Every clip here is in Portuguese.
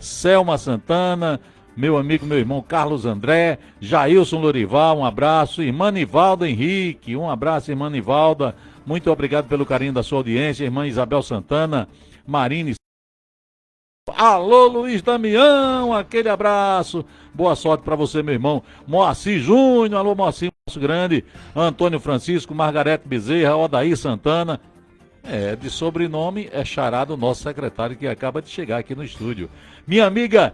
Selma Santana, meu amigo, meu irmão Carlos André, Jailson Lorival, um abraço, irmã Nivalda Henrique, um abraço, irmã Nivalda, muito obrigado pelo carinho da sua audiência, irmã Isabel Santana, Marine. Alô, Luiz Damião, aquele abraço, boa sorte pra você, meu irmão. Moacir Júnior, alô, Moacir, nosso grande, Antônio Francisco, Margarete Bezerra, Odair Santana. De sobrenome é xará do nosso secretário que acaba de chegar aqui no estúdio. Minha amiga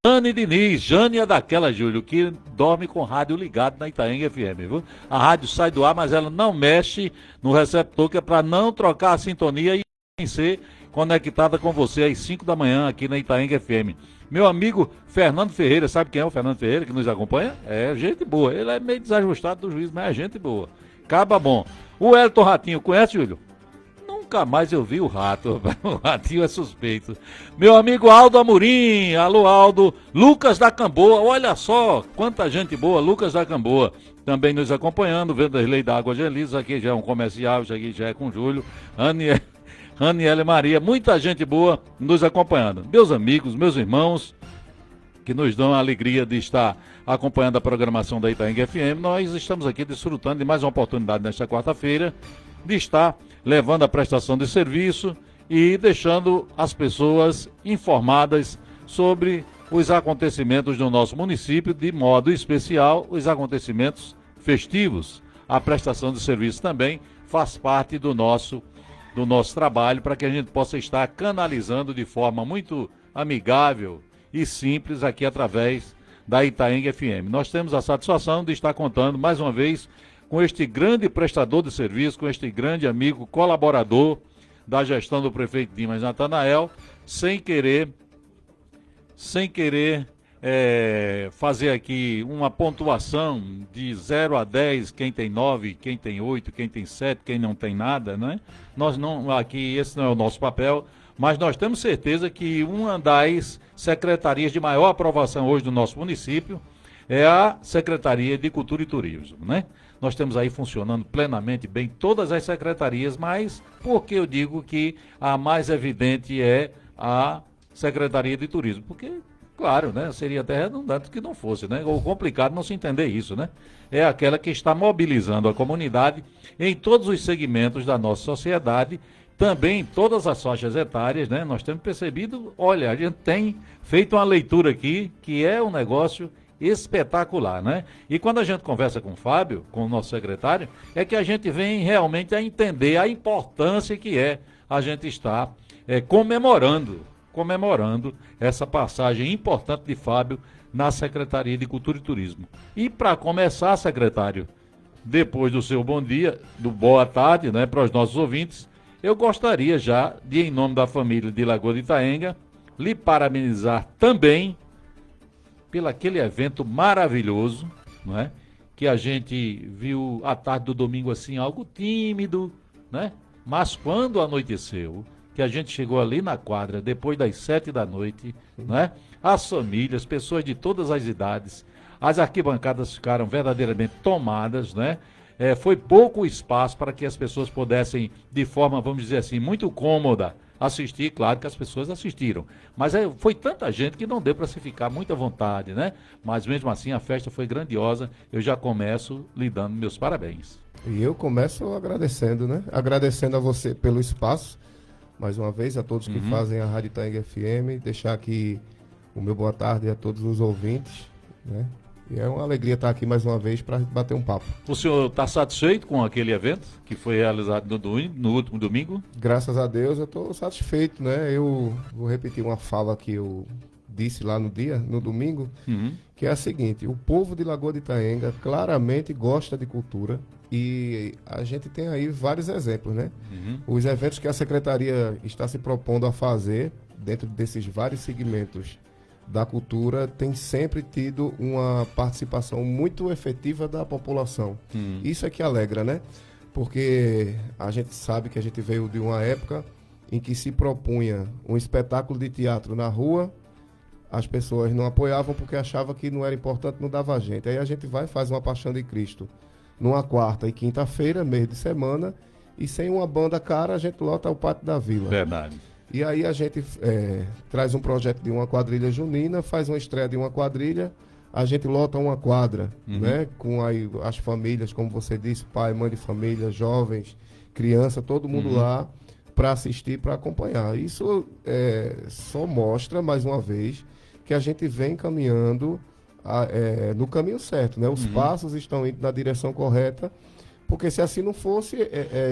Jane Diniz, Jane é daquela, Júlio, que dorme com rádio ligado na Itaenga FM, viu? A rádio sai do ar, mas ela não mexe no receptor, que é pra não trocar a sintonia e ser conectada com você às 5 da manhã aqui na Itaenga FM. Meu amigo Fernando Ferreira, sabe quem é o Fernando Ferreira que nos acompanha? É gente boa, ele é meio desajustado do juízo, mas é gente boa. Caba bom. O Elton Ratinho, conhece, Júlio? Nunca mais eu vi o rato, o Ratinho é suspeito. Meu amigo Aldo Amorim, alô Aldo, Lucas da Camboa, olha só quanta gente boa, Lucas da Camboa, também nos acompanhando, Vanderlei da Água Gelis, aqui já é um comercial, isso aqui já é com Júlio, Raniela Maria, muita gente boa nos acompanhando. Meus amigos, meus irmãos, que nos dão a alegria de estar acompanhando a programação da Itaenga FM, nós estamos aqui desfrutando de mais uma oportunidade nesta quarta-feira de estar levando a prestação de serviço e deixando as pessoas informadas sobre os acontecimentos do nosso município, de modo especial, os acontecimentos festivos. A prestação de serviço também faz parte do nosso trabalho para que a gente possa estar canalizando de forma muito amigável e simples aqui através da Itaenga FM. Nós temos a satisfação de estar contando mais uma vez com este grande prestador de serviço, com este grande amigo colaborador da gestão do prefeito Dimas Natanael, sem querer fazer aqui uma pontuação de 0 a 10, quem tem 9, quem tem 8, quem tem 7, quem não tem nada, né? Nós não, aqui esse não é o nosso papel, mas nós temos certeza que uma das secretarias de maior aprovação hoje do nosso município é a Secretaria de Cultura e Turismo, né? Nós temos aí funcionando plenamente bem todas as secretarias, mas por que eu digo que a mais evidente é a Secretaria de Turismo? Porque, claro, né, seria até redundante que não fosse, né? Ou complicado não se entender isso, né? É aquela que está mobilizando a comunidade em todos os segmentos da nossa sociedade, também em todas as faixas etárias, né? Nós temos percebido, olha, a gente tem feito uma leitura aqui que é um negócio espetacular, né? E quando a gente conversa com o Fábio, com o nosso secretário, é que a gente vem realmente a entender a importância que é a gente estar comemorando essa passagem importante de Fábio na Secretaria de Cultura e Turismo. E para começar, secretário, depois do seu bom dia, do boa tarde, né, para os nossos ouvintes, eu gostaria já de, em nome da família de Lagoa de Itaenga, lhe parabenizar também pelo aquele evento maravilhoso, não é? Que a gente viu à tarde do domingo assim, algo tímido, né? Mas quando anoiteceu, que a gente chegou ali na quadra, depois das 7 da noite, né? As famílias, pessoas de todas as idades, as arquibancadas ficaram verdadeiramente tomadas, né? Foi pouco espaço para que as pessoas pudessem, de forma, vamos dizer assim, muito cômoda, assistir. Claro que as pessoas assistiram, mas foi tanta gente que não deu para se ficar muito à vontade, né? Mas mesmo assim a festa foi grandiosa. Eu já começo lhe dando meus parabéns. E eu começo agradecendo, né? Agradecendo a você pelo espaço, mais uma vez, a todos que fazem a Rádio Itaenga FM, deixar aqui o meu boa tarde a todos os ouvintes, né? E é uma alegria estar aqui mais uma vez para bater um papo. O senhor está satisfeito com aquele evento que foi realizado no último domingo? Graças a Deus eu estou satisfeito, né? Eu vou repetir uma fala que eu disse lá no domingo, que é a seguinte: o povo de Lagoa de Itaenga claramente gosta de cultura e a gente tem aí vários exemplos, né? Os eventos que a Secretaria está se propondo a fazer dentro desses vários segmentos da cultura tem sempre tido uma participação muito efetiva da população. Isso é que alegra, né? Porque a gente sabe que a gente veio de uma época em que se propunha um espetáculo de teatro na rua, as pessoas não apoiavam porque achavam que não era importante, não dava gente. Aí a gente vai e faz uma Paixão de Cristo numa quarta e quinta-feira, mês de semana, e sem uma banda cara a gente lota o Pátio da Vila. Verdade. E aí a gente traz um projeto de uma quadrilha junina, faz uma estreia de uma quadrilha, a gente lota uma quadra, né? Com aí as famílias, como você disse, pai, mãe de família, jovens, criança, todo mundo lá para assistir, para acompanhar. Isso só mostra, mais uma vez, que a gente vem caminhando no caminho certo, né? Os passos estão indo na direção correta, porque se assim não fosse,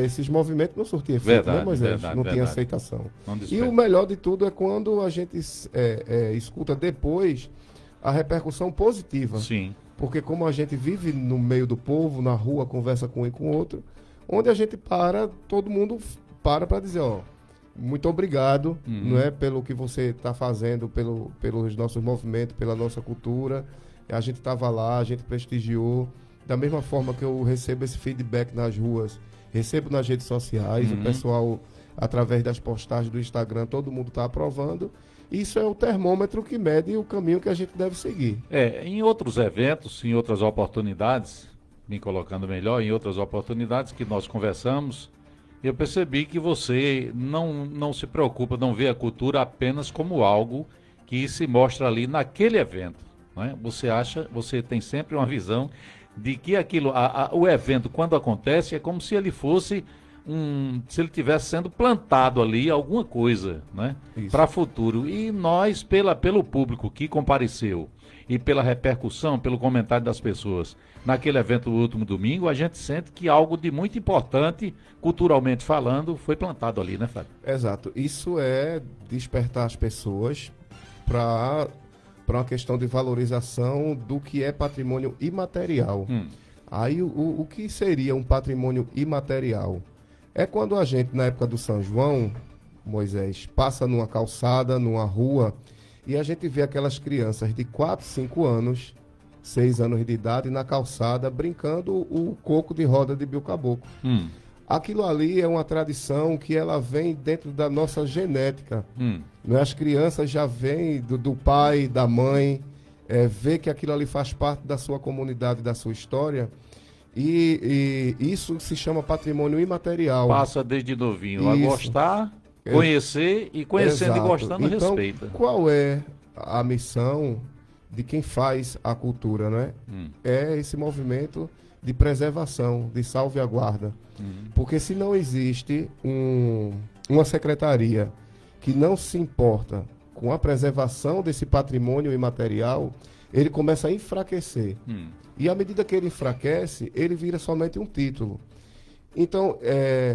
esses movimentos não surtiam efeito, né, Moisés? Não tinha aceitação. E o melhor de tudo é quando a gente escuta depois a repercussão positiva. Sim. Porque como a gente vive no meio do povo, na rua, conversa com um e com o outro, onde a gente todo mundo para dizer, ó, muito obrigado, não é, pelo que você está fazendo, pelos nossos movimentos, pela nossa cultura. A gente estava lá, a gente prestigiou. Da mesma forma que eu recebo esse feedback nas ruas, recebo nas redes sociais, o pessoal, através das postagens do Instagram, todo mundo está aprovando. Isso é o termômetro que mede o caminho que a gente deve seguir. Em outros eventos, em outras oportunidades, me colocando melhor, em outras oportunidades que nós conversamos, eu percebi que você não se preocupa, não vê a cultura apenas como algo que se mostra ali naquele evento, né? Você tem sempre uma visão de que o evento, quando acontece, é como se ele fosse se ele tivesse sendo plantado ali alguma coisa, né, para futuro. E nós, pelo público que compareceu e pela repercussão, pelo comentário das pessoas naquele evento do último domingo, a gente sente que algo de muito importante, culturalmente falando, foi plantado ali, né, Fábio? Exato. Isso é despertar as pessoas para uma questão de valorização do que é patrimônio imaterial. Aí o que seria um patrimônio imaterial? É quando a gente, na época do São João, Moisés, passa numa calçada, numa rua, e a gente vê aquelas crianças de 4, 5 anos, 6 anos de idade, na calçada, brincando o coco de roda de Bill Caboclo. Aquilo ali é uma tradição que ela vem dentro da nossa genética. Né? As crianças já vêm do pai, da mãe, vê que aquilo ali faz parte da sua comunidade, da sua história. E isso se chama patrimônio imaterial. Passa desde novinho a gostar, conhecer e conhecendo e gostando, então, respeita. Qual é a missão de quem faz a cultura, né? É esse movimento de preservação, de salvaguarda. Porque se não existe uma secretaria que não se importa com a preservação desse patrimônio imaterial, ele começa a enfraquecer. E à medida que ele enfraquece, ele vira somente um título. Então,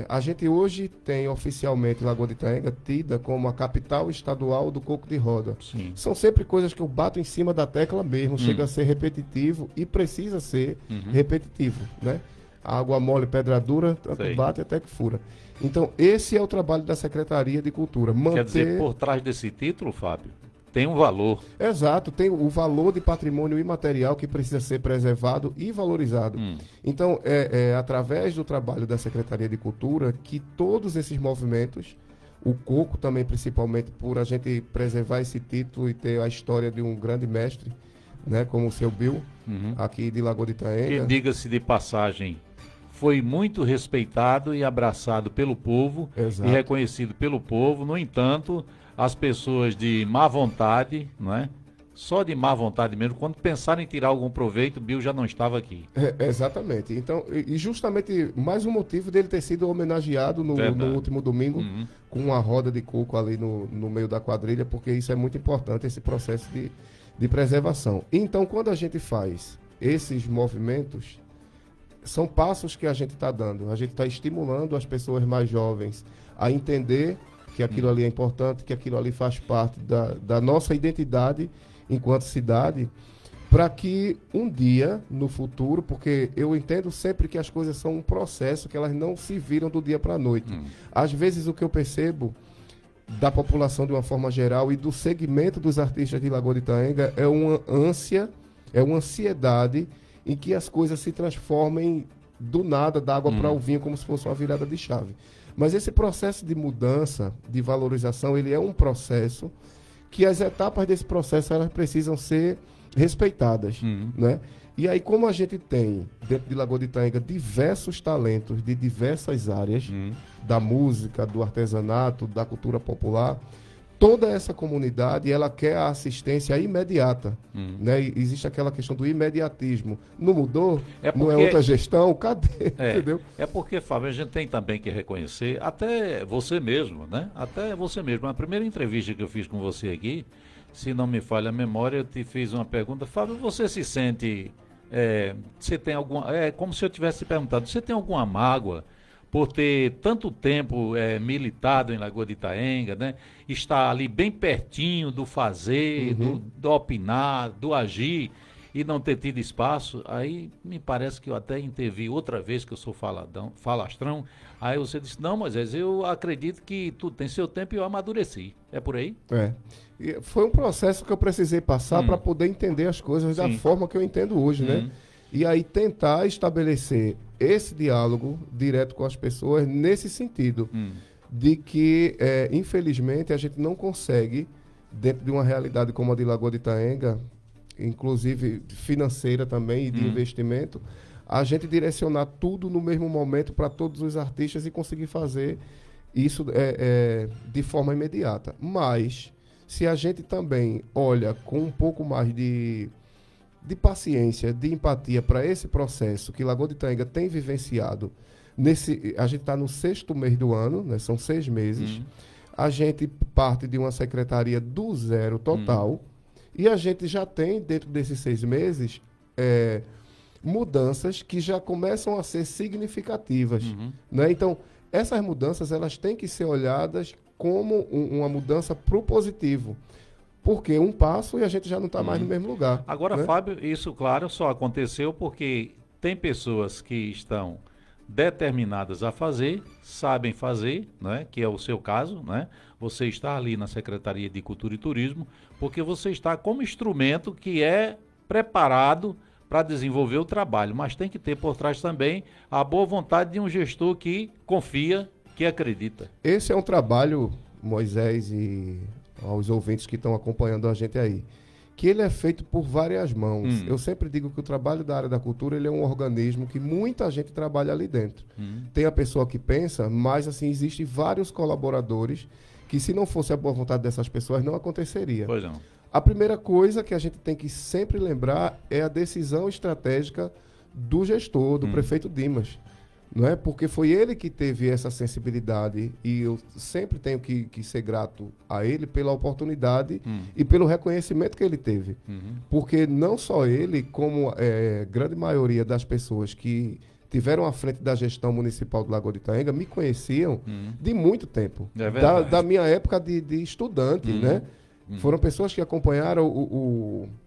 a gente hoje tem oficialmente Lagoa de Itaenga tida como a capital estadual do coco de roda. Sim. São sempre coisas que eu bato em cima da tecla mesmo, chega a ser repetitivo e precisa ser repetitivo, né? Água mole, pedra dura, tanto bate até que fura. Então, esse é o trabalho da Secretaria de Cultura. Quer dizer, por trás desse título, Fábio, tem um valor. Exato, tem o valor de patrimônio imaterial que precisa ser preservado e valorizado. Então, através do trabalho da Secretaria de Cultura que todos esses movimentos, o coco também principalmente por a gente preservar esse título e ter a história de um grande mestre, né, como o seu Bill, aqui de Lagoa de Itaenga. Que, diga-se de passagem, foi muito respeitado e abraçado pelo povo. Exato. E reconhecido pelo povo. No entanto, as pessoas de má vontade, não é? Só de má vontade mesmo, quando pensaram em tirar algum proveito, Bill já não estava aqui. Exatamente. Então, e justamente mais um motivo dele ter sido homenageado no último domingo com uma roda de coco ali no meio da quadrilha, porque isso é muito importante, esse processo de preservação. Então, quando a gente faz esses movimentos, são passos que a gente está dando. A gente está estimulando as pessoas mais jovens a entender que aquilo ali é importante, que aquilo ali faz parte da nossa identidade enquanto cidade, para que um dia, no futuro, porque eu entendo sempre que as coisas são um processo, que elas não se viram do dia para a noite. Às vezes o que eu percebo da população de uma forma geral e do segmento dos artistas de Lagoa de Itaenga é uma ânsia, é uma ansiedade em que as coisas se transformem do nada, da água para o vinho, como se fosse uma virada de chave. Mas esse processo de mudança, de valorização, ele é um processo que as etapas desse processo elas precisam ser respeitadas, né? E aí, como a gente tem, dentro de Lagoa de Itaenga, diversos talentos de diversas áreas, da música, do artesanato, da cultura popular, toda essa comunidade, ela quer a assistência imediata. Né? E existe aquela questão do imediatismo. Não mudou? Não é outra gestão? Cadê? Entendeu? É porque, Fábio, a gente tem também que reconhecer, até você mesmo, né? Até você mesmo. A primeira entrevista que eu fiz com você aqui, se não me falha a memória, eu te fiz uma pergunta. Fábio, você se sente... você tem alguma... É como se eu tivesse perguntado, você tem alguma mágoa por ter tanto tempo militado em Lagoa de Itaenga, né? Estar ali bem pertinho do fazer, do opinar, do agir e não ter tido espaço? Aí me parece que eu até intervi outra vez que eu sou falastrão. Aí você disse, não, Moisés, eu acredito que tudo tem seu tempo e eu amadureci. É por aí? E foi um processo que eu precisei passar para poder entender as coisas da forma que eu entendo hoje, né? E aí tentar estabelecer esse diálogo direto com as pessoas nesse sentido, de que, infelizmente, a gente não consegue, dentro de uma realidade como a de Lagoa de Itaenga, inclusive financeira também e de investimento, a gente direcionar tudo no mesmo momento para todos os artistas e conseguir fazer isso de forma imediata. Mas, se a gente também olha com um pouco mais de paciência, de empatia para esse processo que Lagoa de Itaenga tem vivenciado, a gente está no 6º mês do ano, né, são 6 meses, a gente parte de uma secretaria do zero total, e a gente já tem, dentro desses 6 meses, mudanças que já começam a ser significativas. Né? Então, essas mudanças elas têm que ser olhadas como uma mudança para o positivo. Porque um passo e a gente já não está mais no mesmo lugar. Agora, né? Fábio, isso, claro, só aconteceu porque tem pessoas que estão determinadas a fazer, sabem fazer, né? Que é o seu caso, né? Você está ali na Secretaria de Cultura e Turismo, porque você está como instrumento que é preparado para desenvolver o trabalho, mas tem que ter por trás também a boa vontade de um gestor que confia, que acredita. Esse é um trabalho, Moisés e aos ouvintes que estão acompanhando a gente aí, que ele é feito por várias mãos. Eu sempre digo que o trabalho da área da cultura ele é um organismo que muita gente trabalha ali dentro. Tem a pessoa que pensa, mas assim, existem vários colaboradores que se não fosse a boa vontade dessas pessoas, não aconteceria. Pois não. A primeira coisa que a gente tem que sempre lembrar é a decisão estratégica do gestor, do prefeito Dimas. Não é? Porque foi ele que teve essa sensibilidade e eu sempre tenho que ser grato a ele pela oportunidade e pelo reconhecimento que ele teve. Porque não só ele, como grande maioria das pessoas que tiveram à frente da gestão municipal do Lagoa de Itaenga me conheciam de muito tempo. Da minha época de estudante, né? Foram pessoas que acompanharam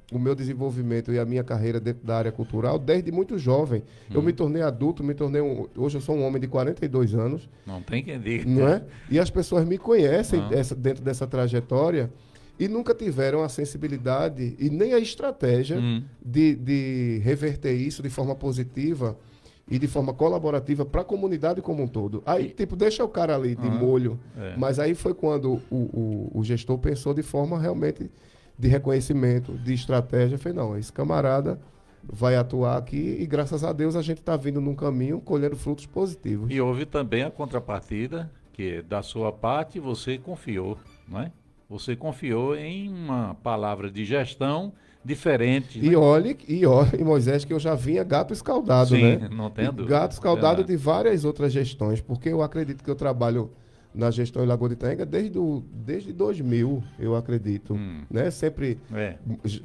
o meu desenvolvimento e a minha carreira dentro da área cultural desde muito jovem. Eu me tornei adulto, hoje eu sou um homem de 42 anos. Não tem quem diga. Não é? E as pessoas me conhecem dentro dessa trajetória e nunca tiveram a sensibilidade e nem a estratégia de reverter isso de forma positiva e de forma colaborativa para a comunidade como um todo. Aí, deixa o cara ali de molho. Mas aí foi quando o gestor pensou de forma realmente de reconhecimento, de estratégia. Eu falei, não, esse camarada vai atuar aqui e graças a Deus a gente está vindo num caminho colhendo frutos positivos. E houve também a contrapartida, que da sua parte você confiou, não é? Você confiou em uma palavra de gestão diferente. E olhe, Moisés, que eu já vinha gato escaldado, sim, né? Não tem dúvida. Gato escaldado de várias outras gestões, porque eu acredito que eu trabalho na gestão em Lagoa de Itaenga desde 2000, eu acredito. Né? Sempre...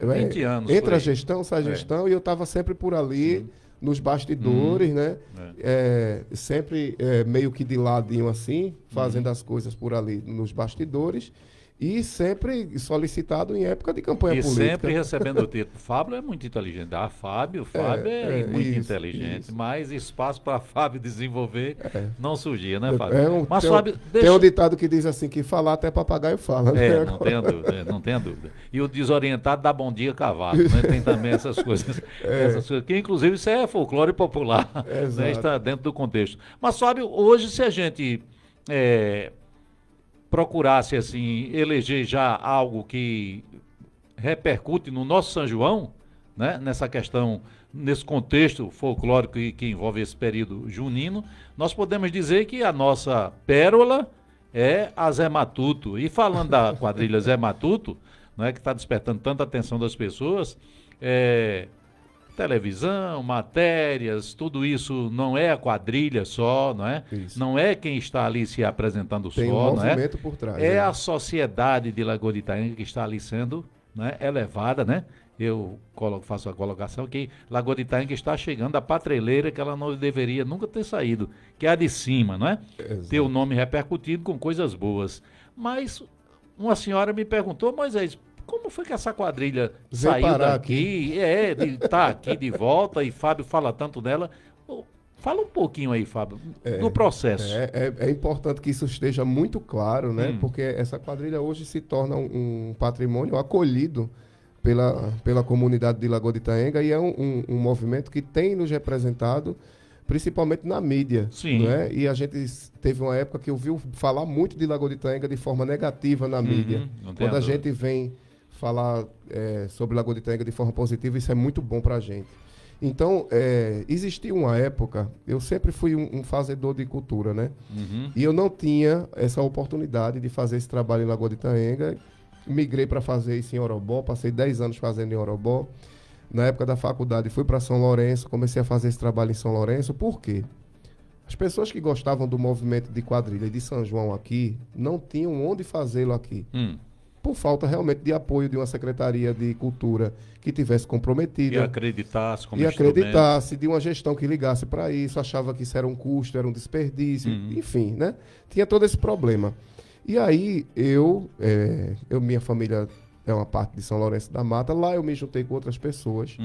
20 anos. Entra a gestão, sai a gestão, e eu estava sempre por ali, nos bastidores, né? Sempre meio que de ladinho assim, fazendo as coisas por ali nos bastidores. E sempre solicitado em época de campanha política. E sempre recebendo o título. Fábio é muito inteligente. Fábio é muito inteligente. Isso. Mas espaço para Fábio desenvolver não surgia, né, Fábio? Mas Fábio, tem um ditado que diz assim, que falar até papagaio fala. Né? Não tenha dúvida. E o desorientado dá bom dia cavalo. Né? Tem também essas coisas. Essas coisas que, inclusive, isso é folclore popular. Né? Está dentro do contexto. Mas, Fábio, hoje, se a gente... procurasse assim eleger já algo que repercute no nosso São João, né, nessa questão, nesse contexto folclórico que envolve esse período junino, nós podemos dizer que a nossa pérola é a Zé Matuto. E falando da quadrilha Zé Matuto, né, que está despertando tanta atenção das pessoas, televisão, matérias, tudo isso não é a quadrilha só, não é? Isso. Não é quem está ali se apresentando Tem só, um não é? movimento por trás. É a sociedade de Lagoa de Itaenga que está ali sendo, né, elevada, né? Eu faço a colocação que Lagoa de Itaenga está chegando à patrelheira que ela não deveria nunca ter saído, que é a de cima, não é? Exato. Ter o nome repercutido com coisas boas. Mas uma senhora me perguntou, Moisés, como foi que essa quadrilha Veio saiu parar daqui? Tá aqui de volta e Fábio fala tanto dela. Fala um pouquinho aí, Fábio, do processo. É importante que isso esteja muito claro, né? Porque essa quadrilha hoje se torna um patrimônio acolhido pela comunidade de Lagoa de Itaenga e é um movimento que tem nos representado principalmente na mídia. Sim. Né? E a gente teve uma época que ouviu falar muito de Lagoa de Itaenga de forma negativa na mídia. Quando a gente vem falar sobre Lagoa de Itaenga de forma positiva, isso é muito bom para a gente. Então, existia uma época, eu sempre fui um fazedor de cultura, né? E eu não tinha essa oportunidade de fazer esse trabalho em Lagoa de Itaenga. Migrei para fazer isso em Orobó, passei 10 anos fazendo em Orobó. Na época da faculdade, fui para São Lourenço, comecei a fazer esse trabalho em São Lourenço. Por quê? As pessoas que gostavam do movimento de quadrilha de São João aqui, não tinham onde fazê-lo aqui. Por falta realmente de apoio de uma Secretaria de Cultura que tivesse comprometida. E acreditasse como acreditasse de uma gestão que ligasse para isso, achava que isso era um custo, era um desperdício, enfim, né? Tinha todo esse problema. E aí, minha família é uma parte de São Lourenço da Mata, lá eu me juntei com outras pessoas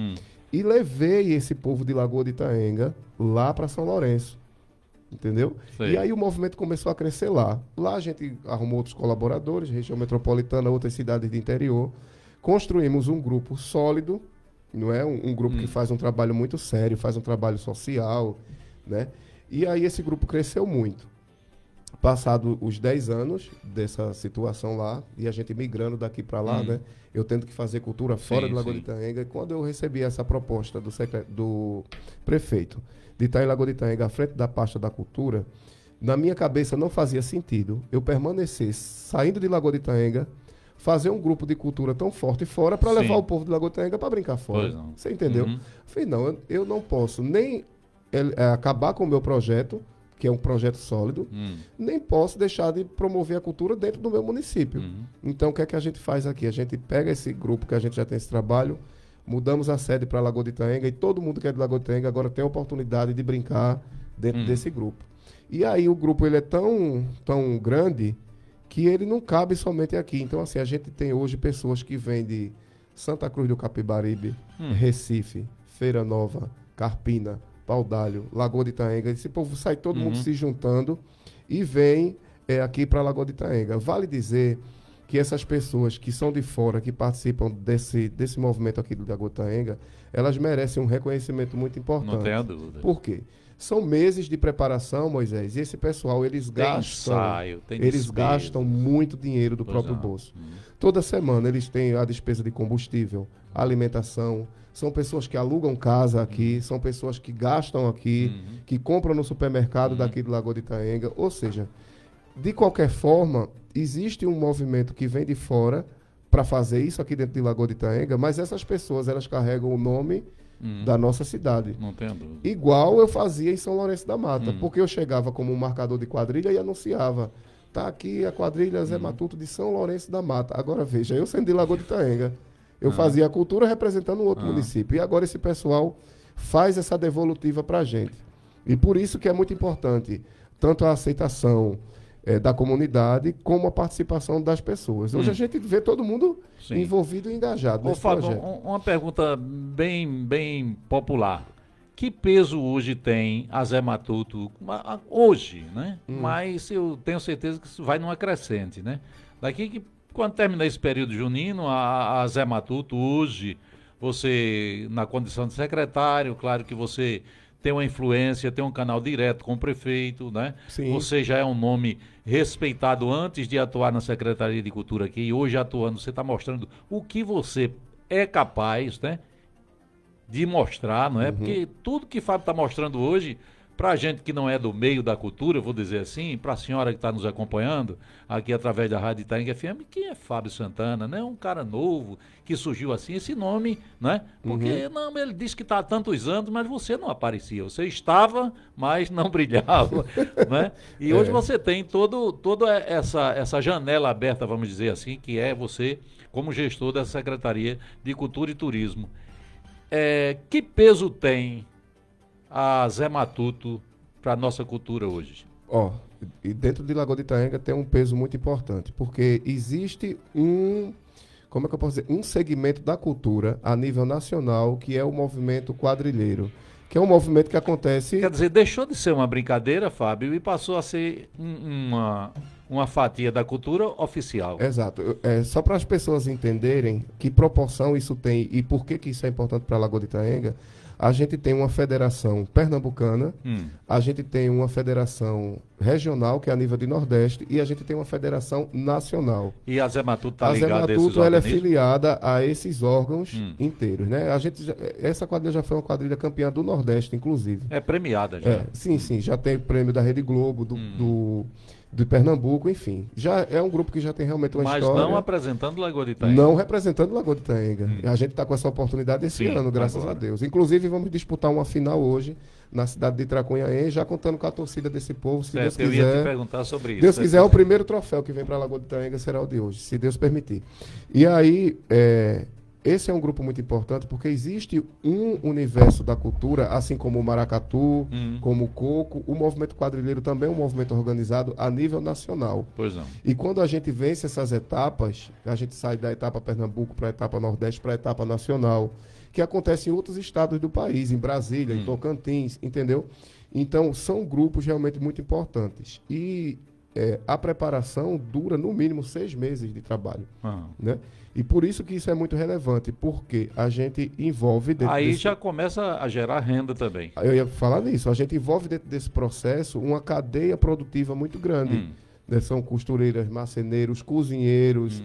e levei esse povo de Lagoa de Itaenga lá para São Lourenço. Entendeu? Sei. E aí o movimento começou a crescer lá. Lá a gente arrumou outros colaboradores, região metropolitana, outras cidades de interior. Construímos um grupo sólido, não é? Um grupo que faz um trabalho muito sério, faz um trabalho social, né? E aí esse grupo cresceu muito. Passado os 10 anos dessa situação lá, e a gente migrando daqui para lá, né? Eu tendo que fazer cultura fora de Lagoa de Itaenga. E quando eu recebi essa proposta do prefeito de estar em Lagoa de Itaenga, à frente da pasta da cultura, na minha cabeça não fazia sentido eu permanecer saindo de Lagoa de Itaenga, fazer um grupo de cultura tão forte fora para levar o povo de Lagoa de Itaenga para brincar fora. Você entendeu? Falei, não, eu não posso nem acabar com o meu projeto, que é um projeto sólido, nem posso deixar de promover a cultura dentro do meu município. Então, o que é que a gente faz aqui? A gente pega esse grupo que a gente já tem esse trabalho, mudamos a sede para Lagoa de Itaenga e todo mundo que é de Lagoa de Itaenga agora tem a oportunidade de brincar dentro desse grupo. E aí o grupo ele é tão grande que ele não cabe somente aqui. Então, assim, a gente tem hoje pessoas que vêm de Santa Cruz do Capibaribe, Recife, Feira Nova, Carpina, Paudalho, Lagoa de Itaenga. Esse povo sai todo mundo se juntando e vem aqui para Lagoa de Itaenga. Vale dizer que essas pessoas que são de fora, que participam desse movimento aqui do Lagoa de Itaenga, elas merecem um reconhecimento muito importante. Não tenha dúvida. Por quê? São meses de preparação, Moisés, e esse pessoal, eles gastam muito dinheiro do próprio bolso. Toda semana eles têm a despesa de combustível, alimentação. São pessoas que alugam casa aqui, são pessoas que gastam aqui, que compram no supermercado daqui do Lagoa de Itaenga. Ou seja, de qualquer forma, existe um movimento que vem de fora para fazer isso aqui dentro de Lagoa de Itaenga, mas essas pessoas, elas carregam o nome da nossa cidade. Não tenho dúvida. Igual eu fazia em São Lourenço da Mata, porque eu chegava como um marcador de quadrilha e anunciava, tá aqui a quadrilha Zé Matuto de São Lourenço da Mata. Agora veja, eu sendo de Lagoa de Itaenga, eu fazia a cultura representando um outro município. E agora esse pessoal faz essa devolutiva para a gente. E por isso que é muito importante tanto a aceitação da comunidade como a participação das pessoas. Hoje a gente vê todo mundo envolvido e engajado nesse projeto. Uma pergunta bem popular. Que peso hoje tem a Zé Matuto hoje, né? Mas eu tenho certeza que isso vai numa crescente, né? Quando terminar esse período junino, a Zé Matuto hoje, você, na condição de secretário, claro que você tem uma influência, tem um canal direto com o prefeito, né? Sim. Você já é um nome respeitado antes de atuar na Secretaria de Cultura aqui, e hoje atuando, você está mostrando o que você é capaz, né? de mostrar, não é? Porque tudo que Fábio está mostrando hoje, para a gente que não é do meio da cultura, vou dizer assim, para a senhora que está nos acompanhando aqui através da Rádio Itaenga FM, quem é Fábio Santana, né? Um cara novo que surgiu assim, esse nome, né? Porque não, ele disse que está há tantos anos, mas você não aparecia. Você estava, mas não brilhava, né? E hoje você tem toda essa janela aberta, vamos dizer assim, que é você como gestor da Secretaria de Cultura e Turismo. Que peso tem a Zé Matuto para a nossa cultura hoje? E dentro de Lagoa de Itaenga tem um peso muito importante, porque existe como é que eu posso dizer, um segmento da cultura a nível nacional que é o movimento quadrilheiro, que é um movimento que acontece... Quer dizer, deixou de ser uma brincadeira, Fábio, e passou a ser uma fatia da cultura oficial. Exato. Só para as pessoas entenderem que proporção isso tem e por que isso é importante para a Lagoa de Itaenga, a gente tem uma federação pernambucana, a gente tem uma federação regional, que é a nível de Nordeste, e a gente tem uma federação nacional. E a Zé Matuto está ligada a esses organismos? A Zé Matuto ela é filiada a esses órgãos inteiros, né? Essa quadrilha já foi uma quadrilha campeã do Nordeste, inclusive. É premiada já. Sim, já tem prêmio da Rede Globo, de Pernambuco, enfim. Já é um grupo que já tem realmente uma história. Mas não apresentando Lagoa de Itaenga. Não representando Lagoa de Itaenga. A gente está com essa oportunidade esse ano, graças a Deus. Inclusive, vamos disputar uma final hoje na cidade de Tracunhaém, já contando com a torcida desse povo, se Deus quiser. Eu ia te perguntar sobre isso. Deus quiser, o primeiro troféu que vem para a Lagoa de Itaenga será o de hoje, se Deus permitir. E aí, esse é um grupo muito importante porque existe um universo da cultura, assim como o maracatu, como o coco, o movimento quadrilheiro também é um movimento organizado a nível nacional. Pois não. E quando a gente vence essas etapas, a gente sai da etapa Pernambuco para a etapa Nordeste, para a etapa nacional, que acontece em outros estados do país, em Brasília, em Tocantins, entendeu? Então, são grupos realmente muito importantes. E a preparação dura no mínimo 6 meses de trabalho, né? E por isso que isso é muito relevante, porque a gente envolve... Aí já começa a gerar renda também. Eu ia falar nisso. A gente envolve dentro desse processo uma cadeia produtiva muito grande. Né? São costureiras, marceneiros, cozinheiros,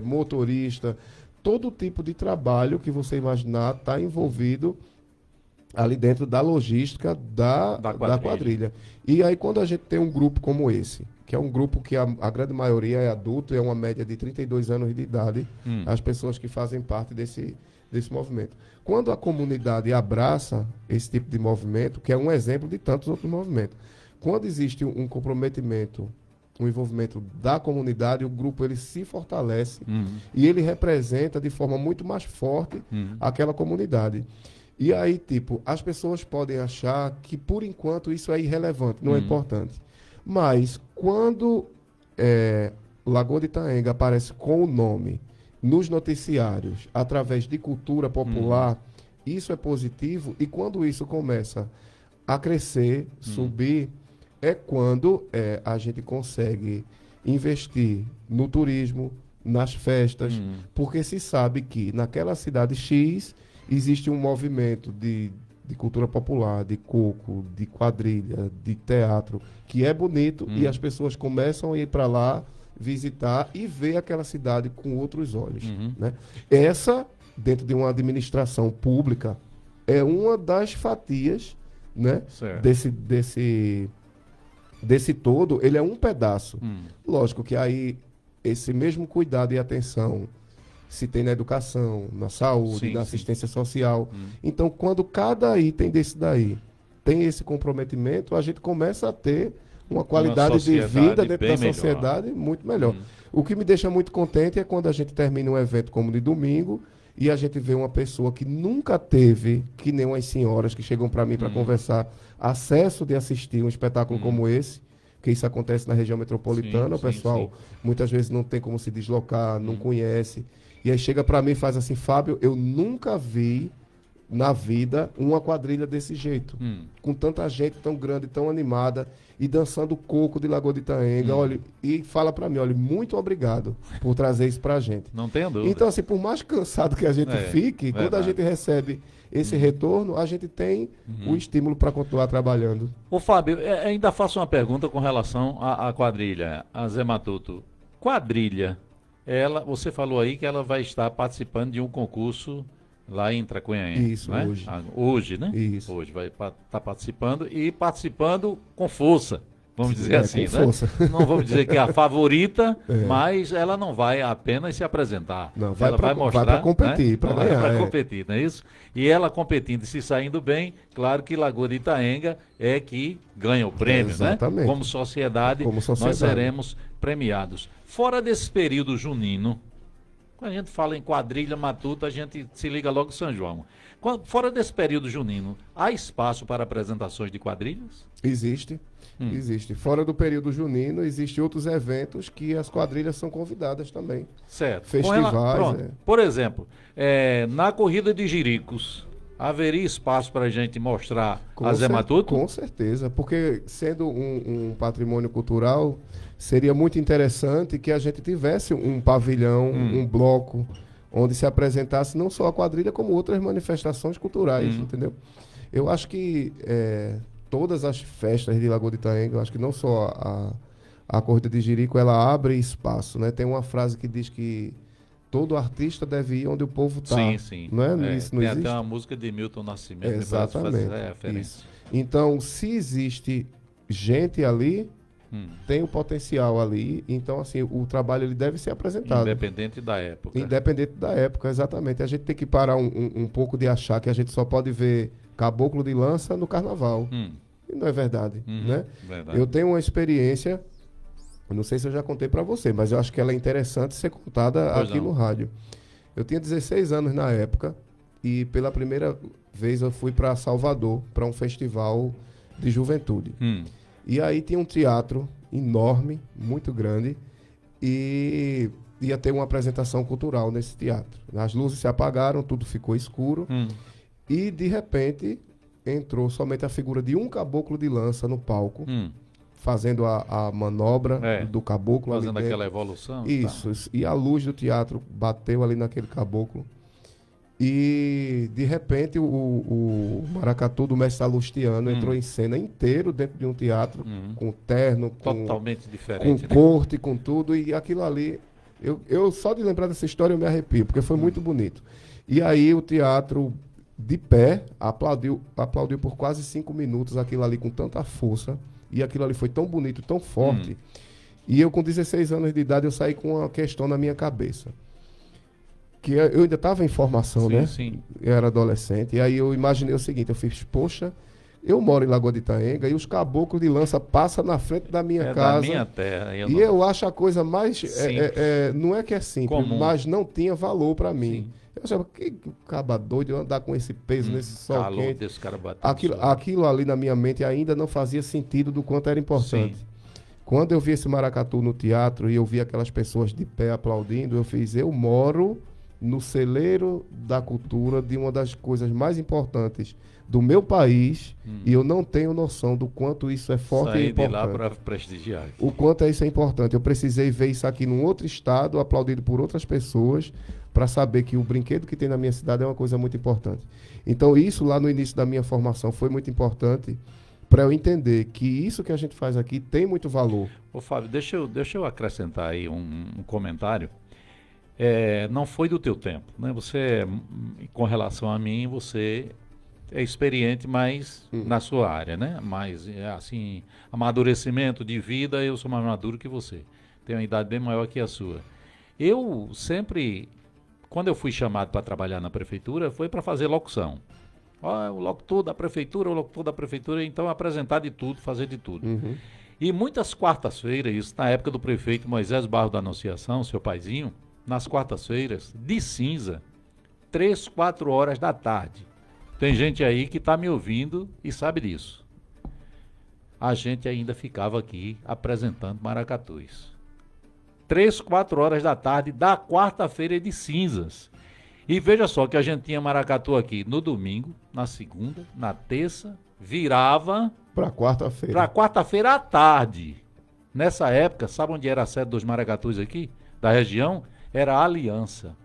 motorista. Todo tipo de trabalho que você imaginar está envolvido ali dentro da logística da quadrilha. E aí quando a gente tem um grupo como esse, que é um grupo que a grande maioria é adulto, é uma média de 32 anos de idade, as pessoas que fazem parte desse movimento. Quando a comunidade abraça esse tipo de movimento, que é um exemplo de tantos outros movimentos, quando existe um comprometimento, um envolvimento da comunidade, o grupo ele se fortalece e ele representa de forma muito mais forte aquela comunidade. E aí, as pessoas podem achar que, por enquanto, isso é irrelevante, não é importante. Mas, quando Lagoa de Itaenga aparece com o nome nos noticiários, através de cultura popular, isso é positivo. E quando isso começa a crescer, subir, é quando a gente consegue investir no turismo, nas festas, porque se sabe que naquela cidade X existe um movimento de cultura popular, de coco, de quadrilha, de teatro, que é bonito e as pessoas começam a ir para lá, visitar e ver aquela cidade com outros olhos. Né? Essa, dentro de uma administração pública, é uma das fatias, né, desse todo, ele é um pedaço. Lógico que aí esse mesmo cuidado e atenção se tem na educação, na saúde, na assistência social. Então, quando cada item desse daí tem esse comprometimento, a gente começa a ter uma qualidade de vida dentro da sociedade muito melhor. O que me deixa muito contente é quando a gente termina um evento como de domingo e a gente vê uma pessoa que nunca teve, que nem umas senhoras que chegam para mim para conversar, acesso de assistir um espetáculo como esse, que isso acontece na região metropolitana, o pessoal muitas vezes não tem como se deslocar, não conhece. E aí chega para mim e faz assim: Fábio, eu nunca vi na vida uma quadrilha desse jeito, com tanta gente tão grande, tão animada, e dançando coco de Lagoa de Itaenga, olha, e fala para mim: olha, muito obrigado por trazer isso pra gente. Não tenho dúvida. Então, assim, por mais cansado que a gente fique, quando a gente recebe esse retorno, a gente tem o estímulo para continuar trabalhando. Ô Fábio, ainda faço uma pergunta com relação à quadrilha, a Zé Matuto. Quadrilha, você falou aí que ela vai estar participando de um concurso lá em Tracunhaém. Isso, né? hoje. Hoje, né? Isso. Hoje vai estar participando e participando com força. Vamos dizer assim, com né? força. Não vamos dizer que é a favorita, mas ela não vai apenas se apresentar. Não, ela vai mostrar, vai para competir, né? para ganhar. Para competir, não é isso? E ela competindo e se saindo bem, claro que Lagoa de Itaenga é que ganha o prêmio, Exatamente. né? Como sociedade, nós seremos premiados. Fora desse período junino, quando a gente fala em quadrilha matuta, a gente se liga logo em São João. Fora desse período junino, há espaço para apresentações de quadrilhas? Existe. Existe. Fora do período junino, existem outros eventos que as quadrilhas são convidadas também. Certo. Festivais. Por exemplo, na corrida de Jiricos, haveria espaço para a gente mostrar a Zé Matuto? Com certeza, porque sendo um patrimônio cultural, seria muito interessante que a gente tivesse um pavilhão, um bloco, onde se apresentasse não só a quadrilha, como outras manifestações culturais, entendeu? Eu acho que todas as festas de Lagoa de Itaenga, eu acho que não só a corrida de Jerico, ela abre espaço, né? Tem uma frase que diz que todo artista deve ir onde o povo está. Sim, sim. Não é? Isso não tem existe? até uma música de Milton Nascimento. Exatamente. Referência. Então, se existe gente ali, tem o potencial ali. Então, assim, o trabalho ele deve ser apresentado. Independente da época. Independente da época, exatamente. A gente tem que parar um pouco de achar que a gente só pode ver caboclo de lança no carnaval. E não é verdade, né? Verdade. Eu tenho uma experiência, não sei se eu já contei para você, mas eu acho que ela é interessante ser contada aqui no rádio. Eu tinha 16 anos na época e pela primeira vez eu fui para Salvador, para um festival de juventude. E aí tinha um teatro enorme, muito grande, e ia ter uma apresentação cultural nesse teatro. As luzes se apagaram, tudo ficou escuro, e de repente entrou somente a figura de um caboclo de lança no palco, fazendo a manobra do caboclo. Fazendo aquela evolução. Isso. E a luz do teatro bateu ali naquele caboclo. E, de repente, o maracatu do mestre Salustiano entrou em cena inteiro dentro de um teatro, com terno, totalmente diferente, com corte, com tudo. E aquilo ali, eu só de lembrar dessa história eu me arrepio, porque foi muito bonito. E aí o teatro, de pé, aplaudiu por quase 5 minutos aquilo ali com tanta força. E aquilo ali foi tão bonito, tão forte. E eu, com 16 anos de idade, eu saí com uma questão na minha cabeça. Que eu ainda estava em formação, né? Sim. Eu era adolescente. E aí eu imaginei o seguinte, eu fiz, poxa, eu moro em Lagoa de Itaenga e os caboclos de lança passam na frente da minha casa. Da minha terra. Eu acho a coisa mais... não é que é simples, comum, mas não tinha valor para mim. Eu achava, que caba doido eu andar com esse peso nesse sol quente. Desse cara batendo Aquilo ali na minha mente ainda não fazia sentido do quanto era importante. Sim. Quando eu vi esse maracatu no teatro e eu vi aquelas pessoas de pé aplaudindo, eu moro no celeiro da cultura de uma das coisas mais importantes do meu país e eu não tenho noção do quanto isso é forte e importante. Saí de lá para prestigiar. O quanto isso é importante. Eu precisei ver isso aqui num outro estado, aplaudido por outras pessoas, para saber que o brinquedo que tem na minha cidade é uma coisa muito importante. Então, isso lá no início da minha formação foi muito importante para eu entender que isso que a gente faz aqui tem muito valor. Ô Fábio, deixa eu acrescentar aí um comentário. Não foi do teu tempo, né? Você, com relação a mim, você é experiente mais na sua área, né? Mas, assim, amadurecimento de vida, eu sou mais maduro que você. Tenho uma idade bem maior que a sua. Eu sempre, quando eu fui chamado para trabalhar na prefeitura, foi para fazer locução. O locutor da prefeitura, então apresentar de tudo, fazer de tudo. E muitas quartas-feiras, isso na época do prefeito Moisés Barro da Anunciação, seu paizinho, nas quartas-feiras, de cinza, 3, 4 horas da tarde. Tem gente aí que está me ouvindo e sabe disso. A gente ainda ficava aqui apresentando maracatus. 3, 4 horas da tarde da quarta-feira de cinzas. E veja só que a gente tinha maracatu aqui no domingo, na segunda, na terça, virava para quarta-feira. Para quarta-feira à tarde. Nessa época, sabe onde era a sede dos maracatus aqui? Da região? Era a Aliança.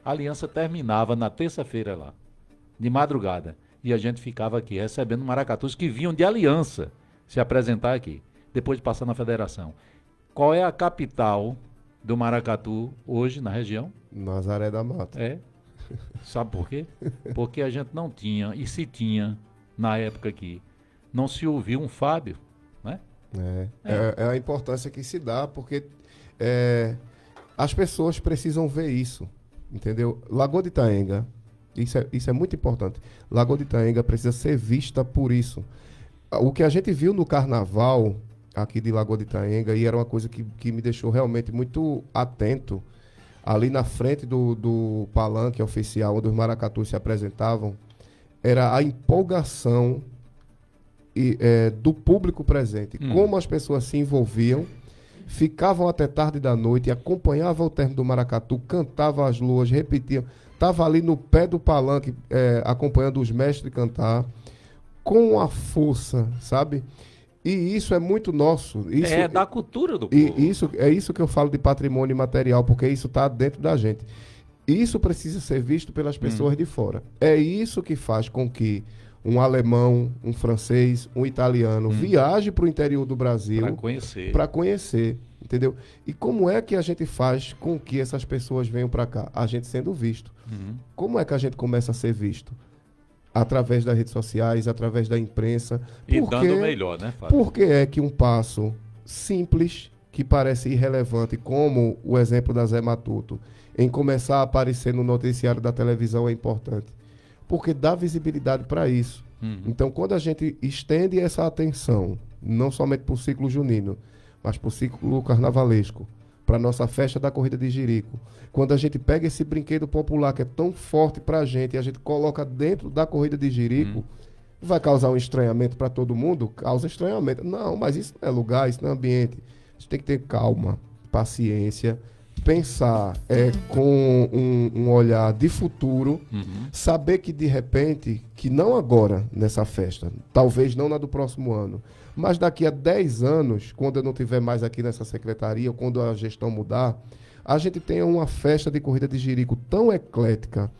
A Aliança terminava na terça-feira lá, de madrugada. E a gente ficava aqui recebendo maracatus que vinham de Aliança se apresentar aqui, depois de passar na federação. Qual é a capital do maracatu hoje na região? Nazaré da Mata. Sabe por quê? Porque a gente não tinha, e se tinha, na época aqui, não se ouvia um Fábio, né? É a importância que se dá, porque as pessoas precisam ver isso, entendeu? Lagoa de Itaenga, isso é muito importante. Lagoa de Itaenga precisa ser vista por isso. O que a gente viu no carnaval aqui de Lagoa de Itaenga, e era uma coisa que me deixou realmente muito atento, ali na frente do palanque oficial, onde os maracatus se apresentavam, era a empolgação do público presente. Como as pessoas se envolviam, ficavam até tarde da noite, acompanhavam o término do maracatu, cantavam as luas, repetiam. Estava ali no pé do palanque, acompanhando os mestres cantar, com a força, sabe? E isso é muito nosso. Isso, é da cultura do povo. E isso que eu falo de patrimônio imaterial, porque isso está dentro da gente. Isso precisa ser visto pelas pessoas de fora. É isso que faz com que um alemão, um francês, um italiano viaje para o interior do Brasil para conhecer, entendeu? E como é que a gente faz com que essas pessoas venham para cá? A gente sendo visto. Como é que a gente começa a ser visto? Através das redes sociais, através da imprensa. E dando o melhor, né, Fábio? Por que é que um passo simples, que parece irrelevante, como o exemplo da Zé Matuto, em começar a aparecer no noticiário da televisão é importante? Porque dá visibilidade para isso. Então, quando a gente estende essa atenção, não somente para o ciclo junino, mas para o ciclo carnavalesco, para a nossa festa da Corrida de Jerico, quando a gente pega esse brinquedo popular que é tão forte para a gente e a gente coloca dentro da Corrida de Jerico, vai causar um estranhamento para todo mundo? Causa estranhamento. Não, mas isso não é lugar, isso não é ambiente. A gente tem que ter calma, paciência, pensar com um olhar de futuro, saber que de repente, que não agora nessa festa, talvez não na do próximo ano, mas daqui a 10 anos, quando eu não estiver mais aqui nessa secretaria, ou quando a gestão mudar, a gente tenha uma festa de Corrida de Jerico tão eclética,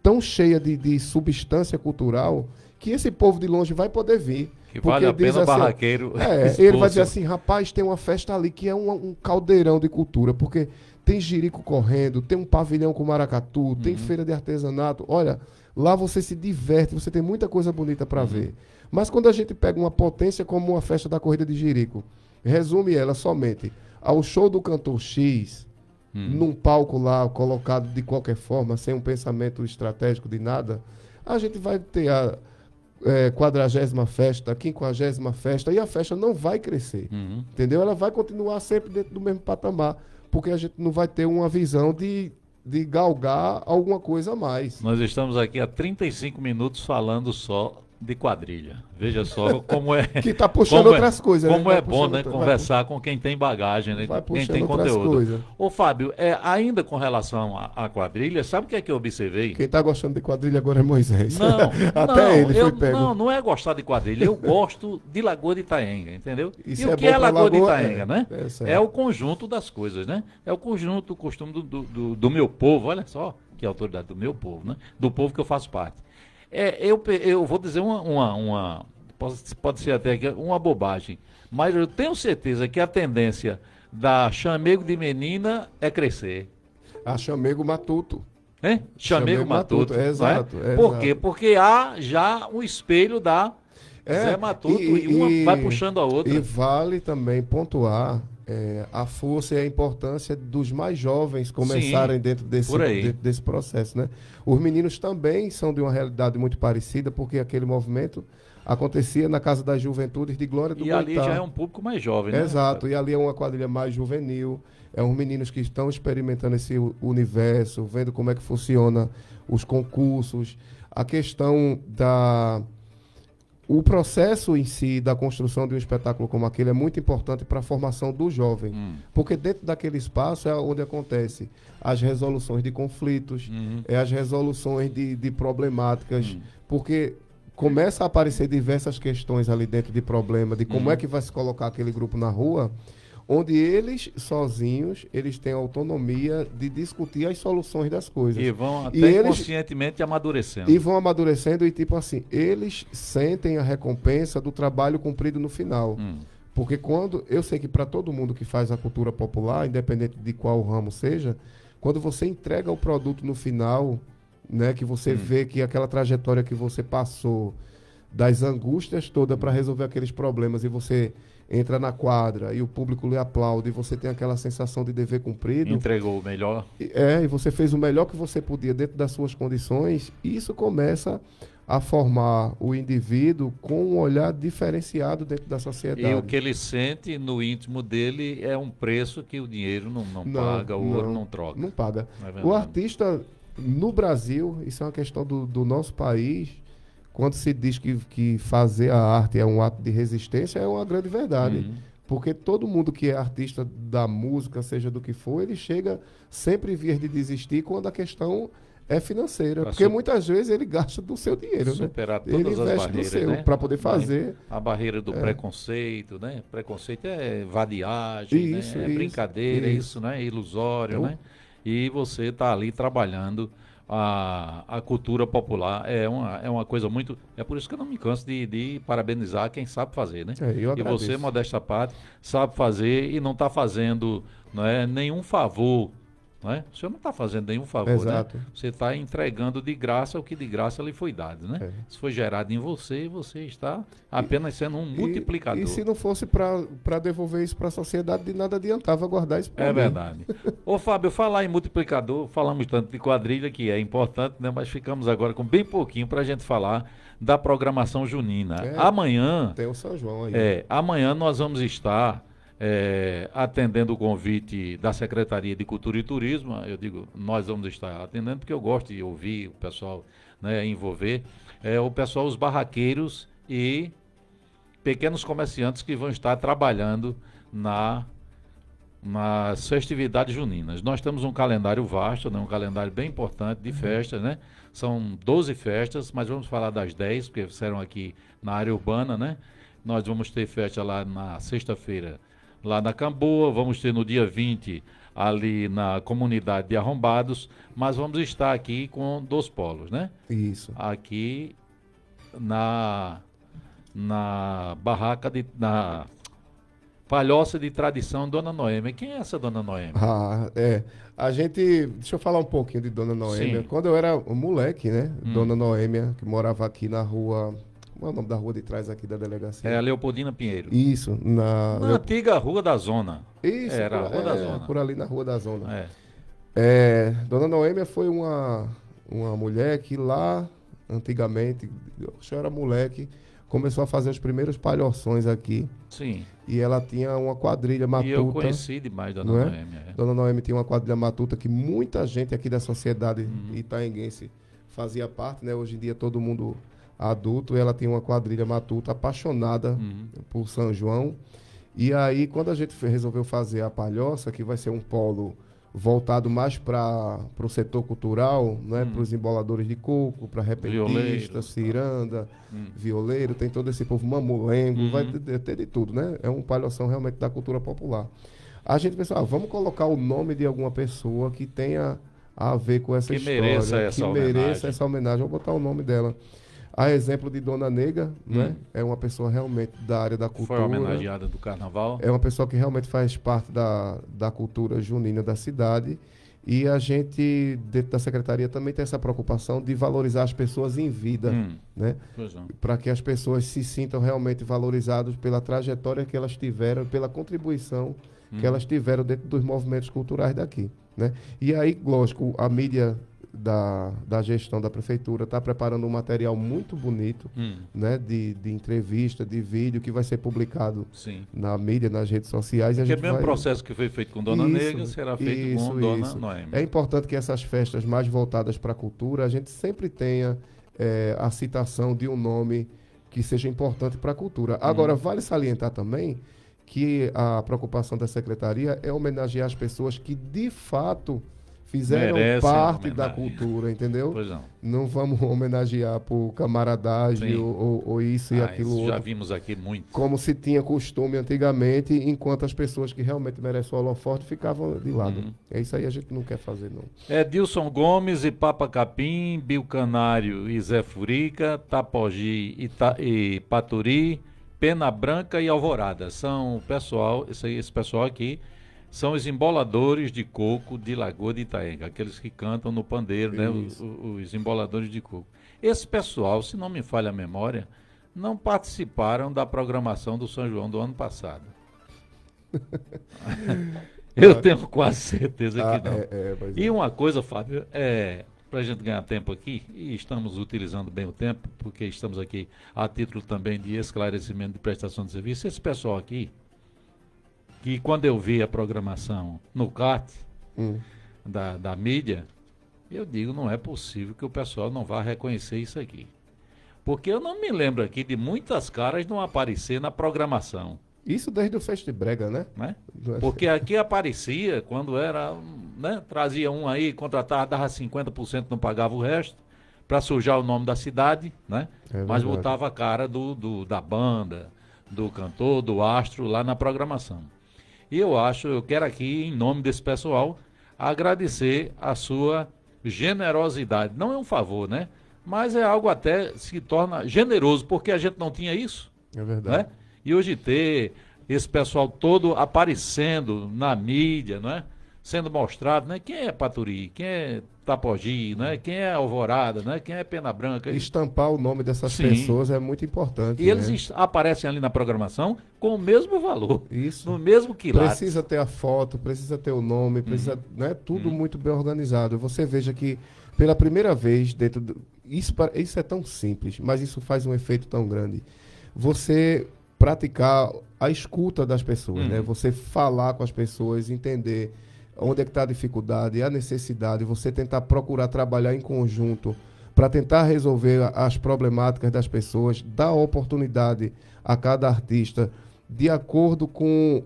tão cheia de substância cultural, que esse povo de longe vai poder vir. Que vale a pena o barraqueiro. Ele vai dizer assim, rapaz, tem uma festa ali que é um caldeirão de cultura, porque tem jirico correndo, tem um pavilhão com maracatu, tem feira de artesanato. Olha, lá você se diverte, você tem muita coisa bonita para ver. Mas quando a gente pega uma potência como uma festa da Corrida de Jerico, resume ela somente ao show do cantor X, num palco lá, colocado de qualquer forma, sem um pensamento estratégico de nada, a gente vai ter a 40ª festa, 50ª festa, e a festa não vai crescer, entendeu? Ela vai continuar sempre dentro do mesmo patamar, porque a gente não vai ter uma visão de galgar alguma coisa a mais. Nós estamos aqui há 35 minutos falando só de quadrilha. Veja só como é... que está puxando outras coisas. Como é bom, né? Conversar com quem tem bagagem, né? Quem tem conteúdo. Ô, Fábio, ainda com relação à quadrilha, sabe o que é que eu observei? Quem está gostando de quadrilha agora é Moisés. Não, Até ele foi pego. Não é gostar de quadrilha. Eu gosto de Lagoa de Itaenga, entendeu? E o que é Lagoa de Itaenga, né? É o conjunto das coisas, né? É o conjunto, o costume do meu povo. Olha só que autoridade do meu povo, né? Do povo que eu faço parte. Eu vou dizer pode ser até uma bobagem, mas eu tenho certeza que a tendência da chamego de menina é crescer. A chamego matuto. Hein? Chamego matuto. Exato. Por quê? Porque há já um espelho da Zé Matuto e uma vai puxando a outra. E vale também pontuar a força e a importância dos mais jovens começarem dentro desse processo, né? Os meninos também são de uma realidade muito parecida, porque aquele movimento acontecia na Casa das Juventudes de Glória do Goitá. E ali já é um público mais jovem, né? Exato, e ali é uma quadrilha mais juvenil, é uns meninos que estão experimentando esse universo, vendo como é que funciona os concursos, a questão o processo em si da construção de um espetáculo como aquele é muito importante para a formação do jovem, porque dentro daquele espaço é onde acontece as resoluções de conflitos, as resoluções de problemáticas, porque começa a aparecer diversas questões ali dentro de problema, de como é que vai se colocar aquele grupo na rua, onde eles, sozinhos, eles têm a autonomia de discutir as soluções das coisas. E vão até conscientemente amadurecendo. E vão amadurecendo e, tipo assim, eles sentem a recompensa do trabalho cumprido no final. Porque eu sei que para todo mundo que faz a cultura popular, independente de qual ramo seja, quando você entrega o produto no final, né? Que você vê que aquela trajetória que você passou, das angústias todas para resolver aqueles problemas, e você entra na quadra e o público lhe aplaude, e você tem aquela sensação de dever cumprido. Entregou o melhor. E você fez o melhor que você podia dentro das suas condições, e isso começa a formar o indivíduo com um olhar diferenciado dentro da sociedade. E o que ele sente no íntimo dele é um preço que o dinheiro não paga, o ouro não troca. Não paga. É O artista, no Brasil, isso é uma questão do nosso país, quando se diz que fazer a arte é um ato de resistência, é uma grande verdade. Porque todo mundo que é artista da música, seja do que for, ele chega sempre em vias de desistir quando a questão é financeira. Porque muitas vezes ele gasta do seu dinheiro, superar né? Ele todas as investe do barreiras, seu, né? para poder fazer. A barreira do preconceito, né? Preconceito é vadiagem, Isso, né? É isso, brincadeira, isso. isso, né? É ilusório, né? E você está ali trabalhando a cultura popular. É uma coisa muito... É por isso que eu não me canso de parabenizar quem sabe fazer, né? Eu E você, agradeço. modesta parte, sabe fazer e não está fazendo, não é, nenhum favor. Não é? O senhor não está fazendo nenhum favor, Exato. né? Você está entregando de graça o que de graça lhe foi dado, né? É. Isso foi gerado em você e você está apenas sendo um multiplicador. E se não fosse para devolver isso para a sociedade, de nada adiantava guardar isso para É mim. verdade. Ô Fábio, falar em multiplicador, falamos tanto de quadrilha, que é importante, né? Mas ficamos agora com bem pouquinho para a gente falar da programação junina. Amanhã... Tem o São João aí. Amanhã nós vamos estar... atendendo o convite da Secretaria de Cultura e Turismo. Eu digo, nós vamos estar atendendo porque eu gosto de ouvir o pessoal, né, envolver, o pessoal, os barraqueiros e pequenos comerciantes que vão estar trabalhando nas festividades juninas. Nós temos um calendário vasto, né, um calendário bem importante de festas, né? São 12 festas, mas vamos falar das 10, porque serão aqui na área urbana, né? Nós vamos ter festa lá na sexta-feira, lá na Camboa, vamos ter no dia 20 ali na comunidade de Arrombados, mas vamos estar aqui com 2 polos, né? Isso. Aqui na barraca na Palhoça de Tradição Dona Noêmia. Quem é essa Dona Noêmia? Deixa eu falar um pouquinho de Dona Noêmia. Sim. Quando eu era um moleque, né? Dona Noêmia, que morava aqui na rua... Qual é o nome da rua de trás aqui da delegacia? É a Leopoldina Pinheiro. Isso, Na antiga Rua da Zona. Isso, Era a Rua da Zona. por ali na Rua da Zona. É. Dona Noêmia foi uma mulher que lá, antigamente, eu era moleque, começou a fazer os primeiros palhoções aqui. Sim. E ela tinha uma quadrilha matuta. E eu conheci demais Dona Noêmia. Dona Noêmia tinha uma quadrilha matuta que muita gente aqui da sociedade itaenguense fazia parte, né? Hoje em dia todo mundo adulto, ela tinha uma quadrilha matuta apaixonada por São João. E aí, quando a gente resolveu fazer a Palhoça, que vai ser um polo voltado mais para o setor cultural, né? Para os emboladores de coco, para repentistas, ciranda, violeiro, tem todo esse povo, mamulengo, vai ter de tudo, né? É um palhoção realmente da cultura popular. A gente pensou, vamos colocar o nome de alguma pessoa que tenha a ver com essa história, que mereça essa homenagem. Vou botar o nome dela. A exemplo de Dona Nega, né? É uma pessoa realmente da área da cultura. Foi homenageada do carnaval. É uma pessoa que realmente faz parte da cultura junina da cidade. E a gente, dentro da secretaria, também tem essa preocupação de valorizar as pessoas em vida, né? Para que as pessoas se sintam realmente valorizadas pela trajetória que elas tiveram, pela contribuição que elas tiveram dentro dos movimentos culturais daqui, né? E aí, lógico, a mídia da gestão da prefeitura está preparando um material muito bonito, né, de entrevista, de vídeo, que vai ser publicado na mídia, nas redes sociais. Que é o mesmo processo que foi feito com Dona Nega, será feito com Dona Noêmia. É importante que essas festas mais voltadas para a cultura, a gente sempre tenha a citação de um nome que seja importante para a cultura. Agora, vale salientar também que a preocupação da secretaria é homenagear as pessoas que, de fato, fizeram parte da cultura, entendeu? Pois não. Não vamos homenagear por camaradagem ou isso e aquilo outro. Já vimos aqui muito. Como se tinha costume antigamente, enquanto as pessoas que realmente merecem o holofote ficavam de lado. É isso aí, a gente não quer fazer, não. Dilson Gomes e Papa Capim, Bill Canário e Zé Furica, Tapogi e Paturi, Pena Branca e Alvorada. São o pessoal, esse pessoal aqui são os emboladores de coco de Lagoa de Itaenga, aqueles que cantam no pandeiro, né? Os emboladores de coco. Esse pessoal, se não me falha a memória, não participaram da programação do São João do ano passado. Eu tenho quase certeza que não. E uma coisa, Fábio, para a gente ganhar tempo aqui, e estamos utilizando bem o tempo, porque estamos aqui a título também de esclarecimento de prestação de serviço, esse pessoal aqui, que quando eu vi a programação no CAT, da mídia, eu digo, não é possível que o pessoal não vá reconhecer isso aqui. Porque eu não me lembro aqui de muitas caras não aparecer na programação. Isso desde o Festa de Brega, né? Porque aqui aparecia, quando era, né? Trazia um aí, contratava, dava 50%, não pagava o resto, para sujar o nome da cidade, né? Mas botava a cara da banda, do cantor, do astro lá na programação. E eu quero aqui, em nome desse pessoal, agradecer a sua generosidade. Não é um favor, né? Mas é algo até se torna generoso, porque a gente não tinha isso. É verdade. Né? E hoje ter esse pessoal todo aparecendo na mídia, né? Sendo mostrado, né? Quem é Paturi, quem é Tapogi, né? Quem é Alvorada, né? Quem é Pena Branca. Estampar o nome dessas pessoas é muito importante. E eles aparecem ali na programação com o mesmo valor. Isso. No mesmo quilate. Precisa ter a foto, precisa ter o nome, precisa, né? Tudo muito bem organizado. Você veja que pela primeira vez isso é tão simples, mas isso faz um efeito tão grande. Você praticar a escuta das pessoas, né? Você falar com as pessoas, entender onde é que está a dificuldade, a necessidade, você tentar procurar trabalhar em conjunto para tentar resolver as problemáticas das pessoas, dar oportunidade a cada artista de acordo com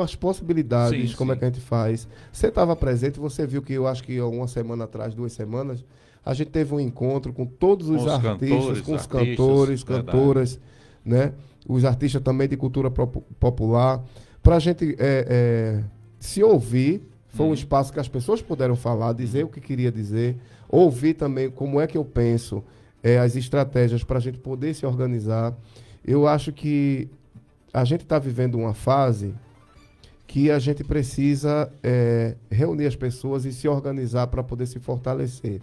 as possibilidades, como é que a gente faz. Você estava presente, você viu que eu acho que uma semana atrás, 2 semanas, a gente teve um encontro com todos os artistas, com os cantores, cantoras, né? Os artistas também de cultura popular, para a gente se ouvir. Foi um espaço que as pessoas puderam falar, dizer o que queria dizer, ouvir também como é que eu penso, as estratégias para a gente poder se organizar. Eu acho que a gente está vivendo uma fase que a gente precisa reunir as pessoas e se organizar para poder se fortalecer.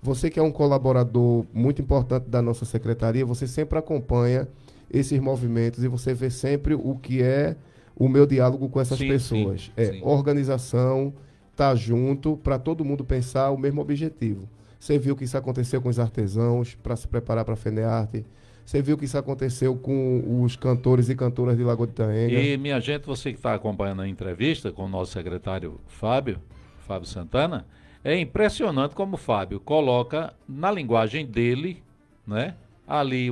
Você que é um colaborador muito importante da nossa secretaria, você sempre acompanha esses movimentos e você vê sempre o que é o meu diálogo com essas pessoas. Organização, tá junto, para todo mundo pensar o mesmo objetivo. Você viu que isso aconteceu com os artesãos, para se preparar para a FENEARTE. Você viu que isso aconteceu com os cantores e cantoras de Lagoa de Itaenga. E, minha gente, você que está acompanhando a entrevista com o nosso secretário Fábio Santana, é impressionante como o Fábio coloca na linguagem dele, né, ali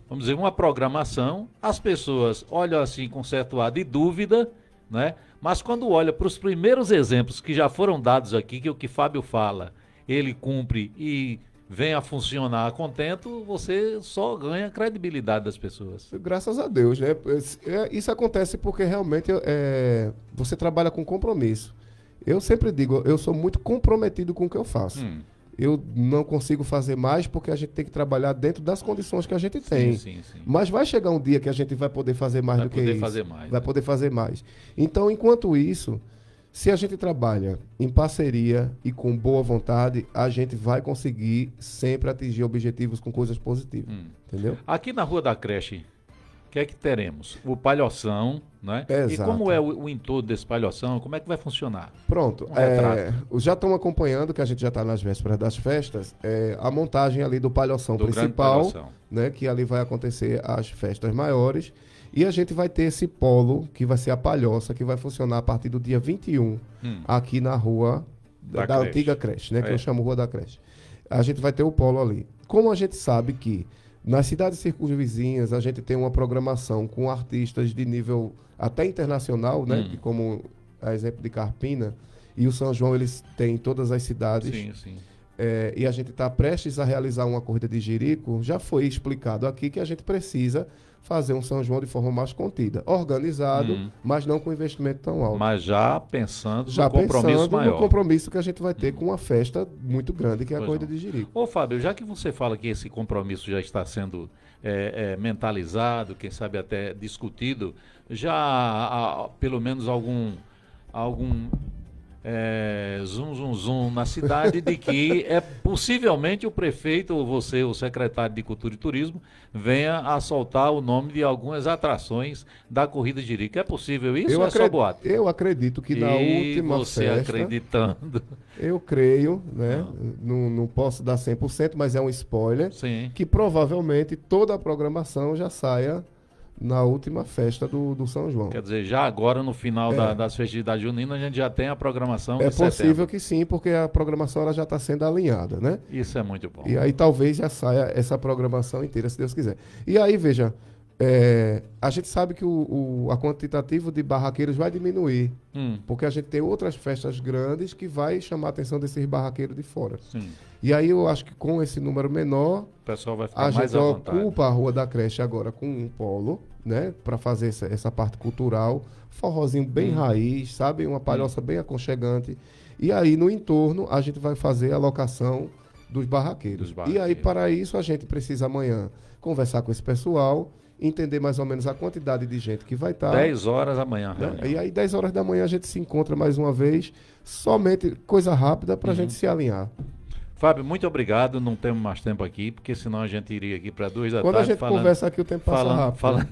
vamos dizer, uma programação, as pessoas olham assim com certo ar de dúvida, né? Mas quando olha para os primeiros exemplos que já foram dados aqui, que o que Fábio fala, ele cumpre e vem a funcionar a contento, você só ganha credibilidade das pessoas. Graças a Deus, né? Isso acontece porque realmente você trabalha com compromisso. Eu sempre digo, eu sou muito comprometido com o que eu faço. Eu não consigo fazer mais porque a gente tem que trabalhar dentro das condições que a gente tem. Sim. Mas vai chegar um dia que a gente vai poder fazer mais do que isso. Vai poder fazer mais. Então, enquanto isso, se a gente trabalha em parceria e com boa vontade, a gente vai conseguir sempre atingir objetivos com coisas positivas. Entendeu? Aqui na Rua da Creche, o que é que teremos? O palhoção, né? Exato. E como é o entorno desse palhoção? Como é que vai funcionar? Pronto. Já estão acompanhando, que a gente já está nas vésperas das festas, a montagem ali do palhoção principal, né? Que ali vai acontecer as festas maiores. E a gente vai ter esse polo, que vai ser a palhoça, que vai funcionar a partir do dia 21, aqui na rua da antiga creche, né? Que eu chamo Rua da Creche. A gente vai ter o polo ali. Como a gente sabe que nas cidades circunvizinhas, a gente tem uma programação com artistas de nível até internacional, né? Como a exemplo de Carpina, e o São João, eles têm em todas as cidades. Sim. E a gente está prestes a realizar uma corrida de Jerico. Já foi explicado aqui que a gente precisa fazer um São João de forma mais contida, organizado, mas não com investimento tão alto. Mas já pensando no compromisso maior. No compromisso que a gente vai ter com uma festa muito grande, que é a corrida de Jerico. Ô Fábio, já que você fala que esse compromisso já está sendo mentalizado, quem sabe até discutido, já há pelo menos algum zum na cidade de que possivelmente o prefeito ou você, o secretário de Cultura e Turismo, venha a soltar o nome de algumas atrações da Corrida de Irica. É possível isso ou é só boato? Eu acredito que na última você festa... acreditando? Eu creio, né? Não posso dar 100%, mas é um spoiler. Sim. Que provavelmente toda a programação já saia na última festa do São João. Quer dizer, já agora no final das festividades juninas a gente já tem a programação É de possível setembro. que sim, porque a programação ela já está sendo alinhada, né? Isso é muito bom. E aí talvez já saia essa programação inteira, se Deus quiser. E aí, veja, a gente sabe que a quantitativo de barraqueiros vai diminuir, porque a gente tem outras festas grandes que vai chamar a atenção desses barraqueiros de fora. Sim. E aí eu acho que com esse número menor, O pessoal vai ficar a mais gente à vontade. ocupa a Rua da Creche agora com um polo, né? Para fazer essa parte cultural, forrozinho bem raiz, sabe? Uma palhoça bem aconchegante. E aí no entorno a gente vai fazer a locação dos barraqueiros. E aí para isso a gente precisa amanhã conversar com esse pessoal, entender mais ou menos a quantidade de gente que vai estar. 10 horas amanhã. E aí 10 horas da manhã a gente se encontra mais uma vez, somente coisa rápida para a gente se alinhar. Fábio, muito obrigado. Não temos mais tempo aqui, porque senão a gente iria aqui para 2 da Quando tarde. a gente conversa aqui, o tempo passa rápido.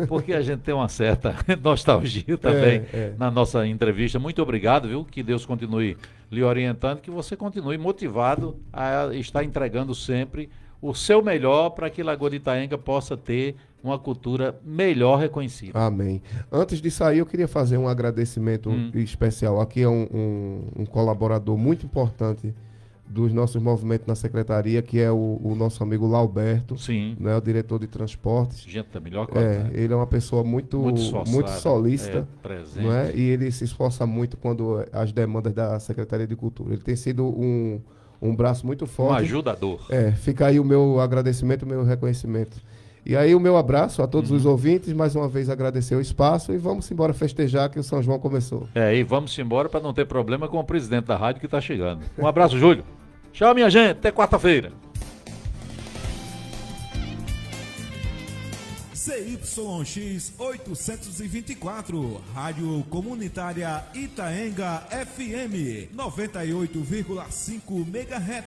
Porque a gente tem uma certa nostalgia também na nossa entrevista. Muito obrigado, viu? Que Deus continue lhe orientando, que você continue motivado a estar entregando sempre o seu melhor para que Lagoa de Itaenga possa ter uma cultura melhor reconhecida. Amém. Antes de sair, eu queria fazer um agradecimento especial. Aqui é um colaborador muito importante dos nossos movimentos na secretaria, que é o nosso amigo Lauberto, Sim. Né, o diretor de transportes. Gente da melhor qualidade. Ele é uma pessoa muito solícita, presente. não é? E ele se esforça muito quando as demandas da Secretaria de Cultura. Ele tem sido um braço muito forte. Um ajudador. Fica aí o meu agradecimento, o meu reconhecimento. E aí o meu abraço a todos os ouvintes, mais uma vez agradecer o espaço e vamos embora festejar que o São João começou. E vamos embora para não ter problema com o presidente da rádio que está chegando. Um abraço, Júlio. Tchau, minha gente. Até quarta-feira. CYX 824, Rádio Comunitária Itaenga FM, 98,5 MHz.